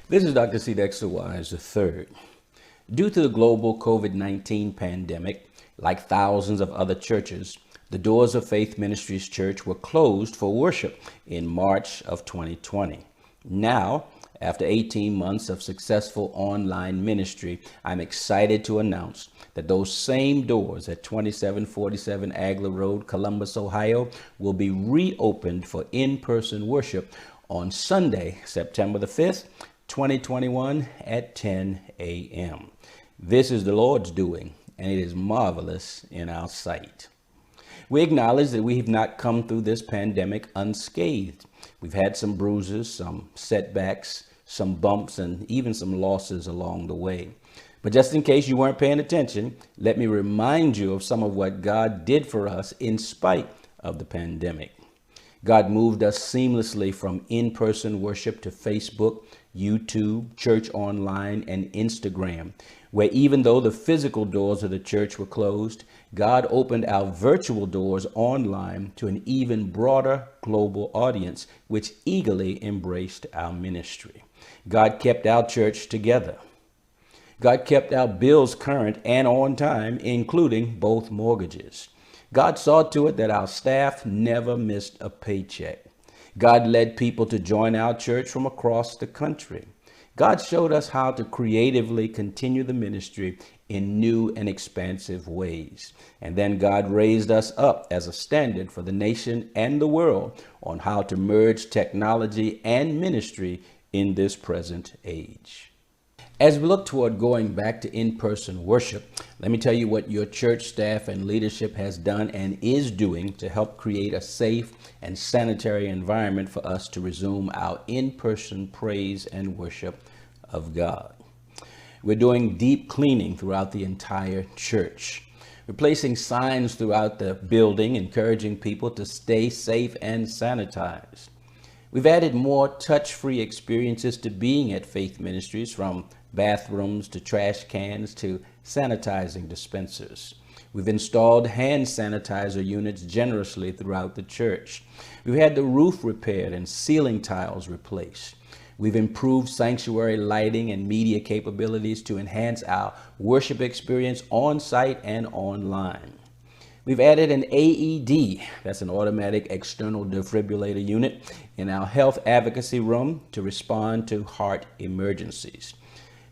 This is Dr. C. Dexter Wise III. Due to the global COVID-19 pandemic, like thousands of other churches, the doors of Faith Ministries.Church were closed for worship in March of 2020. Now, after 18 months of successful online ministry, I'm excited to announce that those same doors at 2747 Agler Road, Columbus, Ohio, will be reopened for in-person worship on Sunday, September the 5th, 2021 at 10 a.m. This is the Lord's doing, and it is marvelous in our sight. We acknowledge that we have not come through this pandemic unscathed. We've had some bruises, some setbacks, some bumps, and even some losses along the way. But just in case you weren't paying attention, let me remind you of some of what God did for us in spite of the pandemic. God moved us seamlessly from in-person worship to Facebook, YouTube, church online, and Instagram, where even though the physical doors of the church were closed, God opened our virtual doors online to an even broader global audience, which eagerly embraced our ministry. God kept our church together. God kept our bills current and on time, including both mortgages. God saw to it that our staff never missed a paycheck. God led people to join our church from across the country. God showed us how to creatively continue the ministry in new and expansive ways. And then God raised us up as a standard for the nation and the world on how to merge technology and ministry in this present age. As we look toward going back to in-person worship, let me tell you what your church staff and leadership has done and is doing to help create a safe and sanitary environment for us to resume our in-person praise and worship of God. We're doing deep cleaning throughout the entire church. We're placing signs throughout the building, encouraging people to stay safe and sanitized. We've added more touch-free experiences to being at Faith Ministries, from bathrooms to trash cans to sanitizing dispensers. We've installed hand sanitizer units generously throughout the church. We've had the roof repaired and ceiling tiles replaced. We've improved sanctuary lighting and media capabilities to enhance our worship experience on-site and online. We've added an AED, that's an automatic external defibrillator unit, in our health advocacy room to respond to heart emergencies.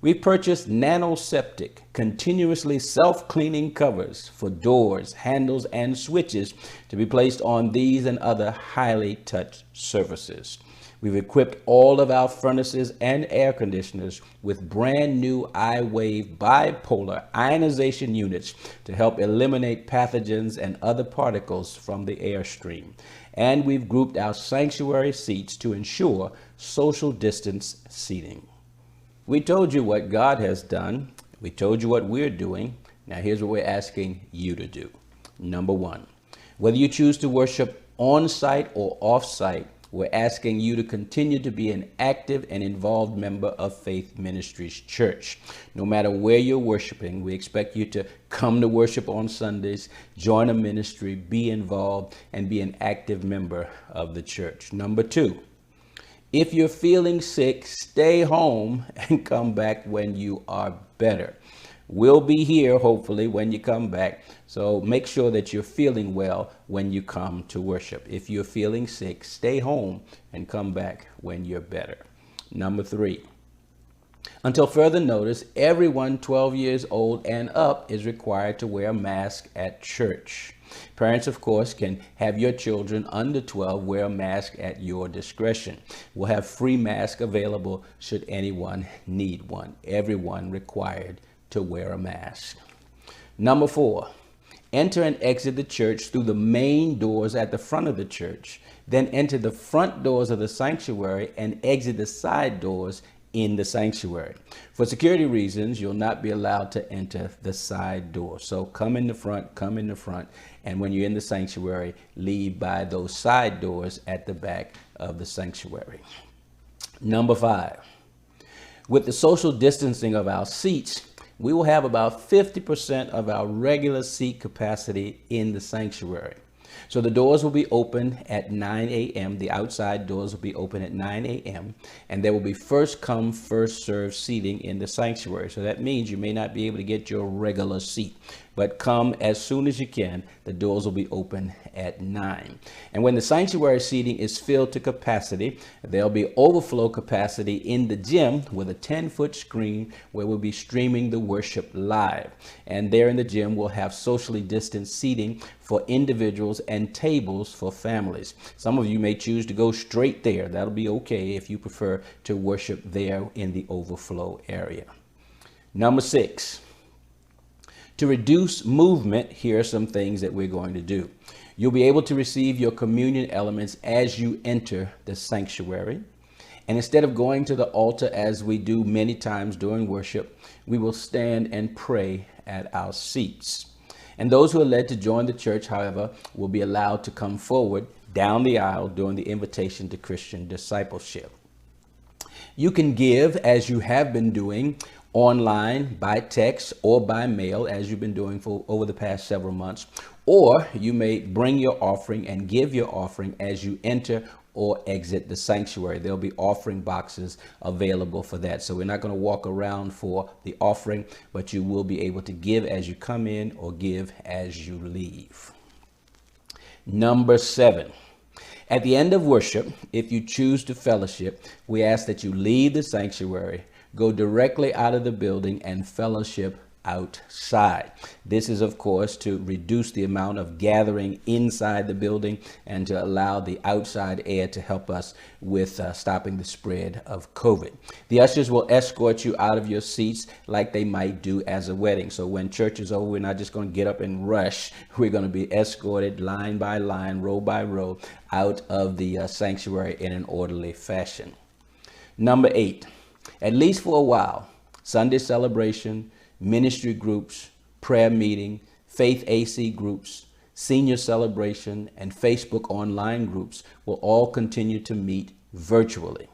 We've purchased nanoseptic, continuously self-cleaning covers for doors, handles, and switches to be placed on these and other highly touched surfaces. We've equipped all of our furnaces and air conditioners with brand new I-Wave bipolar ionization units to help eliminate pathogens and other particles from the airstream. And we've grouped our sanctuary seats to ensure social distance seating. We told you what God has done. We told you what we're doing. Now here's what we're asking you to do. Number one, whether you choose to worship on-site or off-site, we're asking you to continue to be an active and involved member of Faith Ministries.Church. No matter where you're worshiping, we expect you to come to worship on Sundays, join a ministry, be involved, and be an active member of the church. Number two, if you're feeling sick, stay home and come back when you are better. We'll be here, hopefully, when you come back. So make sure that you're feeling well when you come to worship. If you're feeling sick, stay home and come back when you're better. Number three, until further notice, everyone 12 years old and up is required to wear a mask at church. Parents, of course, can have your children under 12 wear a mask at your discretion. We'll have free masks available should anyone need one. Everyone required to wear a mask. Number four, enter and exit the church through the main doors at the front of the church, then enter the front doors of the sanctuary and exit the side doors in the sanctuary. For security reasons, you'll not be allowed to enter the side door. So come in the front, and when you're in the sanctuary, leave by those side doors at the back of the sanctuary. Number five, with the social distancing of our seats, we will have about 50% of our regular seat capacity in the sanctuary. So the doors will be open at 9 a.m. The outside doors will be open at 9 a.m. And there will be first come, first served seating in the sanctuary. So that means you may not be able to get your regular seat, but come as soon as you can. The doors will be open at 9. And when the sanctuary seating is filled to capacity, there'll be overflow capacity in the gym with a 10-foot screen where we'll be streaming the worship live. And there in the gym, we'll have socially distanced seating for individuals and tables for families. Some of you may choose to go straight there. That'll be okay if you prefer to worship there in the overflow area. Number 6. To reduce movement, here are some things that we're going to do. You'll be able to receive your communion elements as you enter the sanctuary. And instead of going to the altar as we do many times during worship, we will stand and pray at our seats. And those who are led to join the church, however, will be allowed to come forward down the aisle during the invitation to Christian discipleship. You can give, as you have been doing, online, by text, or by mail, as you've been doing for over the past several months. Or you may bring your offering and give your offering as you enter or exit the sanctuary. There'll be offering boxes available for that. So we're not going to walk around for the offering, but you will be able to give as you come in or give as you leave. Number 7. At the end of worship, if you choose to fellowship, we ask that you leave the sanctuary, go directly out of the building, and fellowship outside. This is, of course, to reduce the amount of gathering inside the building and to allow the outside air to help us with stopping the spread of COVID. The ushers will escort you out of your seats like they might do as a wedding. So when church is over, we're not just going to get up and rush. We're going to be escorted line by line, row by row, out of the sanctuary in an orderly fashion. Number 8, at least for a while, Sunday celebration, ministry groups, prayer meeting, faith AC groups, senior celebration, and Facebook online groups will all continue to meet virtually.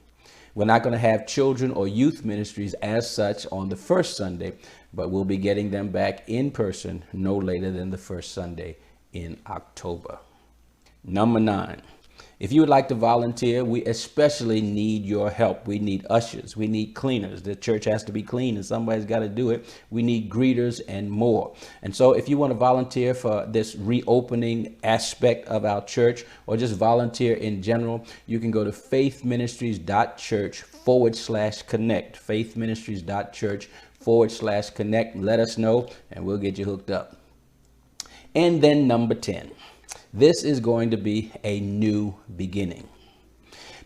We're not going to have children or youth ministries as such on the first Sunday, but we'll be getting them back in person no later than the first Sunday in October. Number 9. If you would like to volunteer, we especially need your help. We need ushers. We need cleaners. The church has to be clean and somebody's got to do it. We need greeters and more. And so if you want to volunteer for this reopening aspect of our church or just volunteer in general, you can go to faithministries.church/connect, faithministries.church/connect. Let us know and we'll get you hooked up. And then number 10. This is going to be a new beginning.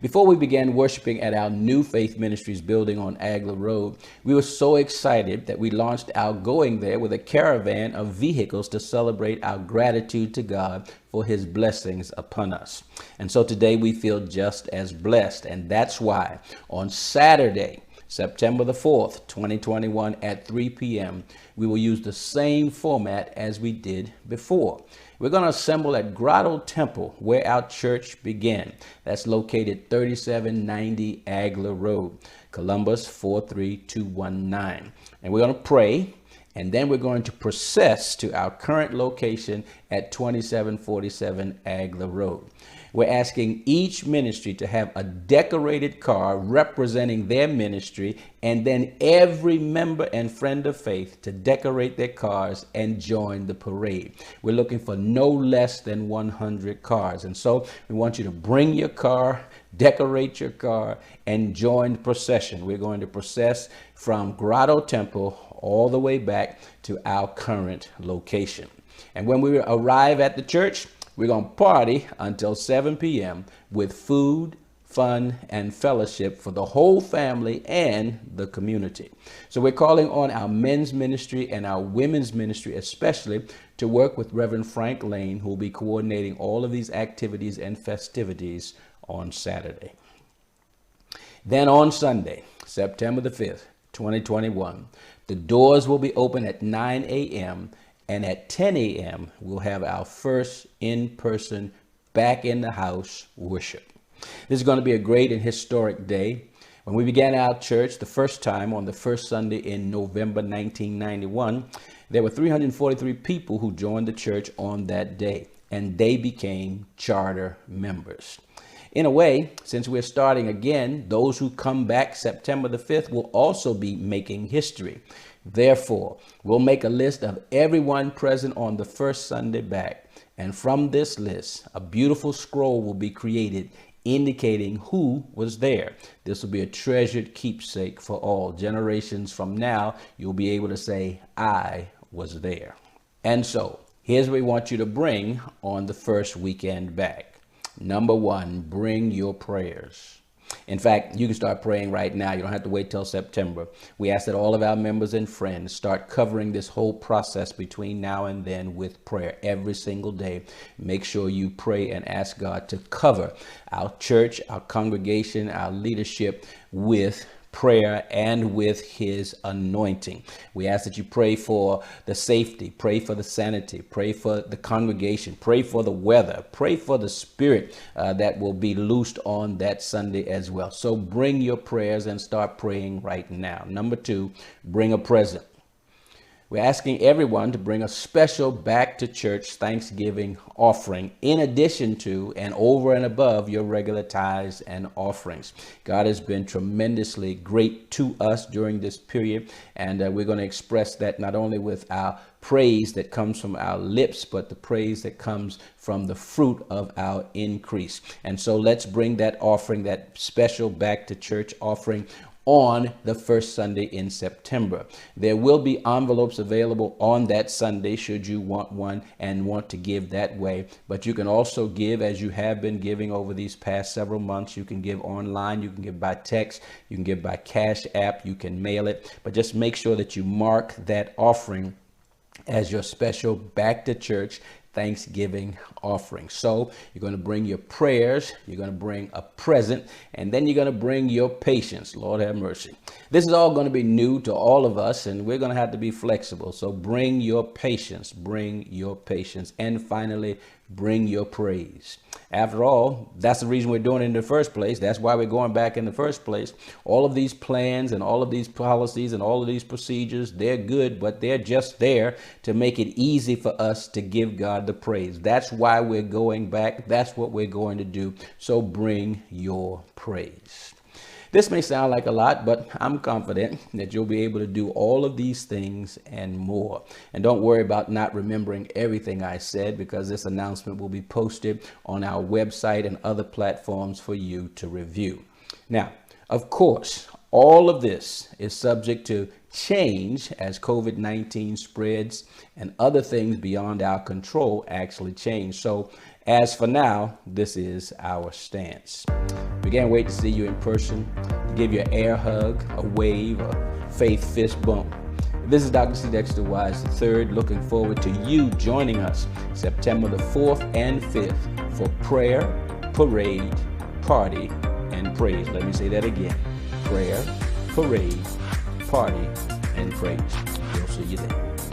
Before we began worshiping at our new Faith Ministries building on Agler Road, we were so excited that we launched our going there with a caravan of vehicles to celebrate our gratitude to God for his blessings upon us. And so today we feel just as blessed. And that's why on Saturday, September the 4th, 2021 at 3 p.m., we will use the same format as we did before. We're going to assemble at Grotto Temple, where our church began. That's located 3790 Agler Road, Columbus 43219. And we're going to pray, and then we're going to process to our current location at 2747 Agler Road. We're asking each ministry to have a decorated car representing their ministry, and then every member and friend of faith to decorate their cars and join the parade. We're looking for no less than 100 cars. And so we want you to bring your car, decorate your car, and join the procession. We're going to process from Grotto Temple all the way back to our current location. And when we arrive at the church, we're going to party until 7 p.m. with food, fun, and fellowship for the whole family and the community. So we're calling on our men's ministry and our women's ministry especially to work with Reverend Frank Lane, who will be coordinating all of these activities and festivities on Saturday. Then on Sunday, September the 5th, 2021, the doors will be open at 9 a.m. And at 10 a.m., we'll have our first in-person, back in the house worship. This is going to be a great and historic day. When we began our church the first time on the first Sunday in November 1991, there were 343 people who joined the church on that day. and they became charter members. In a way, since we're starting again, those who come back September the 5th will also be making history. Therefore, we'll make a list of everyone present on the first Sunday back. And from this list, a beautiful scroll will be created indicating who was there. This will be a treasured keepsake for all generations from now. You'll be able to say, I was there. And so here's what we want you to bring on the first weekend back. Number one, bring your prayers. In fact, you can start praying right now. You don't have to wait till September. We ask that all of our members and friends start covering this whole process between now and then with prayer every single day. Make sure you pray and ask God to cover our church, our congregation, our leadership with prayer and with his anointing. We ask that you pray for the safety, pray for the sanity, pray for the congregation, pray for the weather, pray for the spirit that will be loosed on that Sunday as well. So bring your prayers and start praying right now. Number two, bring a present. We're asking everyone to bring a special back to church Thanksgiving offering in addition to and over and above your regular tithes and offerings. God has been tremendously great to us during this period, and we're going to express that not only with our praise that comes from our lips, but the praise that comes from the fruit of our increase. And so let's bring that offering, that special back to church offering, on the first Sunday in September. There will be envelopes available on that Sunday should you want one and want to give that way. But you can also give as you have been giving over these past several months. You can give online, you can give by text, you can give by Cash App, you can mail it. But just make sure that you mark that offering as your special back to church Thanksgiving offering. So you're going to bring your prayers, you're going to bring a present, and then you're going to bring your patience. Lord have mercy. This is all going to be new to all of us, and we're going to have to be flexible. So bring your patience, and finally, bring your praise. After all, that's the reason we're doing it in the first place. That's why we're going back in the first place. All of these plans and all of these policies and all of these procedures, they're good, but they're just there to make it easy for us to give God the praise. That's why we're going back. That's what we're going to do. So bring your praise. This may sound like a lot, but I'm confident that you'll be able to do all of these things and more. And don't worry about not remembering everything I said, because this announcement will be posted on our website and other platforms for you to review. Now, of course, all of this is subject to change as COVID-19 spreads and other things beyond our control actually change. So as for now, this is our stance. We can't wait to see you in person, to give you an air hug, a wave, a faith fist bump. This is Dr. C. Dexter Wise III, looking forward to you joining us September the 4th and 5th for prayer, parade, party, and praise. Let me say that again. Prayer, parade, party, and praise. We'll see you there.